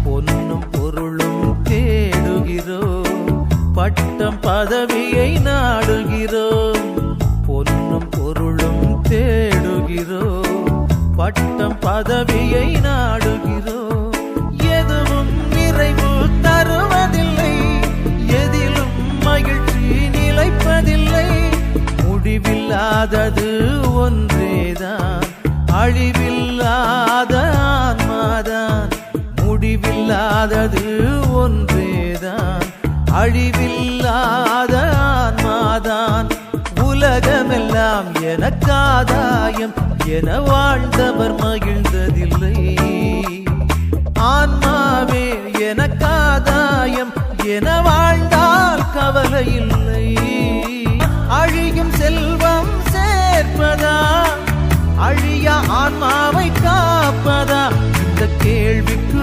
பொன்னும் பொருளும் தேடுகிறோம், பட்டம் பதவியை நாடுகிறோம். பொன்னும் பொருளும் தேடுகிறோம், பட்டம் பதவியை நாடுகிறோம். எதுவும் நிறைவு தருவதில்லை, எதிலும் மகிழ்ச்சி நிலைப்பதில்லை. முடிவில்லாதது ஒன்றேதான், அழிவில்லாத ஆன்மாதான். முடிவில்லாதது ஒன்றேதான், அழிவில்லாத ஆன்மாதான். உலகமெல்லாம் எனக்காதாயம் என வாழ்ந்தவர் மகிழ்ந்ததில்லை. ஆன்மாவே எனக்காதாயம் என வாழ்ந்தால் கவலை இல்லை. அழியும் செல்வம் சேர்ப்பதா, அழியா ஆன்மாவை காப்பதா? இந்த கேள்விக்கு